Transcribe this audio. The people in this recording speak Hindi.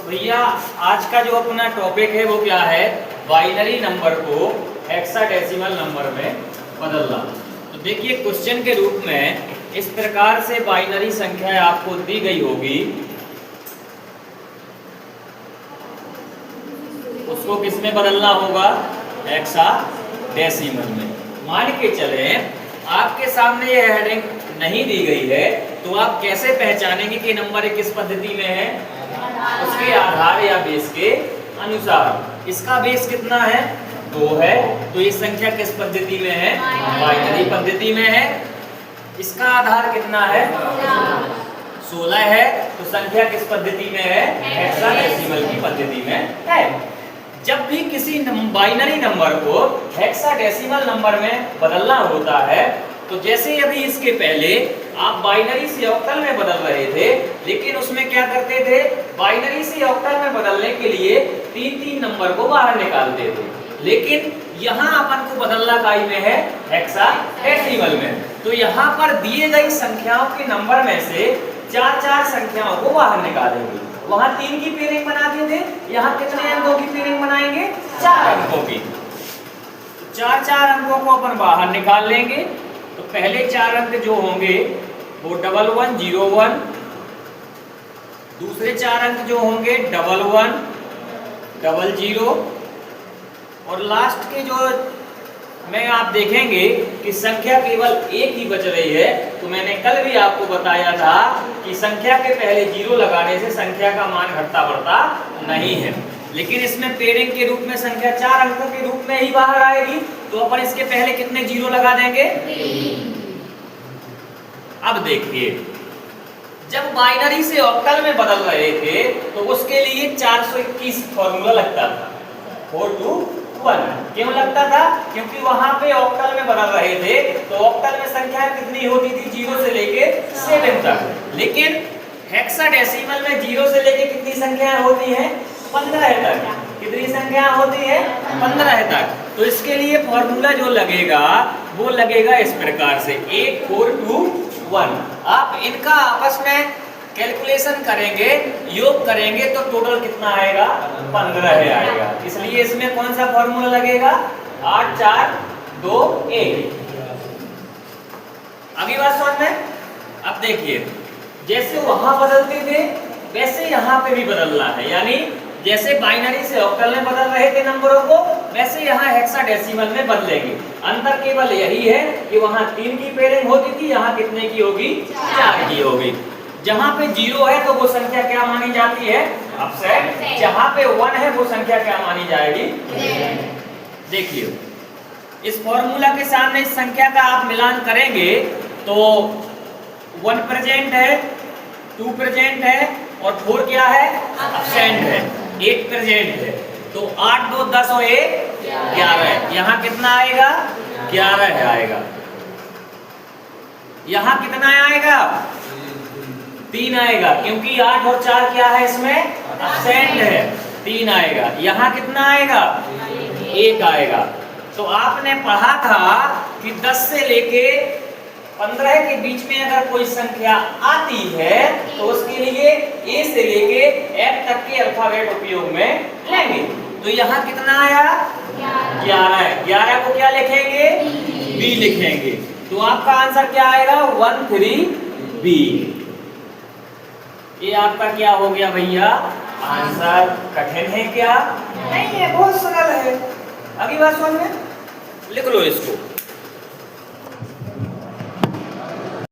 भैया आज का जो अपना टॉपिक है वो क्या है, बाइनरी नंबर को हेक्साडेसिमल नंबर में बदलना। तो देखिए क्वेश्चन के रूप में इस प्रकार से बाइनरी संख्या आपको दी गई होगी, उसको किस में बदलना होगा, हेक्साडेसिमल में। मान के चले आपके सामने ये हेडिंग नहीं दी गई है तो आप कैसे पहचानेंगे कि नंबर किस पद्धति में है, उसके आधार या बेस के अनुसार। इसका बेस कितना है, 2 है, तो ये संख्या किस पद्धति में है, बाइनरी पद्धति में है। इसका आधार कितना है, 16 है, तो संख्या किस पद्धति में है, हेक्साडेसिमल की पद्धति में है। जब भी किसी बाइनरी नंबर को हेक्साडेसिमल नंबर में बदलना होता है तो जैसे अभी इसके पहले आप बाइनरी से ऑक्टल में बदल रहे थे, लेकिन उसमें क्या करते थे, बाइनरी से ऑक्टल में बदलने के लिए 3-3 नंबर को बाहर निकालते थे। लेकिन यहाँ अपन को बदलना काई में है, हेक्साडेसिमल में। तो यहाँ पर दिए गई संख्याओं के नंबर में से 4-4 संख्याओं को बाहर निकालेंगे। वहाँ 3 की पेयरिंग बनाते थे, यहाँ कितने अंकों की पेयरिंग बनाएंगे, 4 अंकों की। 4-4 अंकों को अपन बाहर निकाल लेंगे। तो पहले 4 अंक जो होंगे वो 1101, दूसरे 4 अंक जो होंगे 11, 00, और लास्ट के जो में आप देखेंगे कि संख्या केवल एक ही बच रही है। तो मैंने कल भी आपको बताया था कि संख्या के पहले 0 लगाने से संख्या का मान घटता बढ़ता नहीं है, लेकिन इसमें पेयरिंग के रूप में संख्या 4 अंकों के रूप में ही बाहर आएगी। तो अपन इसके पहले कितने 0 लगा देंगे, 3। अब देखिए जब बाइनरी से ऑक्टल में बदल रहे थे तो उसके लिए 421 फॉर्मूला लगता था, 4 to 1। क्यों लगता था, क्योंकि वहां पे ऑक्टल में बदल रहे थे तो ऑक्टल में संख्या कितनी होती थी, 0 से लेके 7 तक। लेकिन हेक्साडेसिमल में 0 से लेके कितनी संख्याएं होती हैं, 15 तक। कितनी संख्या होती है, 15 तक। तो इसके लिए फॉर्मूला जो लगेगा वो लगेगा इस प्रकार से 8, 4 to 1। आप इनका आपस में कैलकुलेशन करेंगे, योग करेंगे तो टोटल कितना आएगा, 15 आएगा। इसलिए इसमें कौन सा फॉर्मूला लगेगा, 8, 4, 2, 1। अगली बात समझ में। अब देखिए जैसे वहां बदलते थे वैसे यहाँ पे भी बदलना है, यानी जैसे बाइनरी से ऑक्टल में बदल रहे थे नंबरों को, वैसे यहाँ हेक्साडेसिमल में बदलेंगे। अंतर केवल यही है कि वहाँ 3 की पेयरिंग होती थी, यहाँ कितने की होगी, 4 की होगी। जहाँ पे 0 है तो वो संख्या क्या मानी जाती है, अपसेट। जहाँ पे 1 है वो संख्या क्या मानी जाएगी। देखिए इस फॉर्मूला के सामने इस संख्या का आप मिलान करेंगे तो 1 प्रेजेंट है, 2 प्रेजेंट है और 4 क्या है, अपसेंट है, 8 प्रेजेंट है। तो 8, 2, 10 और 1 11। यहाँ कितना आएगा, 11 आएगा। यहाँ कितना आएगा, 3 आएगा, क्योंकि 8 और 4 क्या है, इसमें अपसेंट है, 3 आएगा। यहाँ कितना आएगा, 1 आएगा। तो आपने पढ़ा था कि 10 से लेके 15 के बीच में अगर कोई संख्या आती है तो उसके लिए A से लेके F तक के अल्फाबेट उपयोग में लेंगे। तो यहाँ कितना आया, 11। 11 को क्या लिखेंगे, B लिखेंगे। तो आपका आंसर क्या आएगा, 13B। ये आपका क्या हो गया भैया, आंसर। कठिन है क्या, नहीं है, बहुत सरल है। अगली बात समझ में, लिख लो इसको।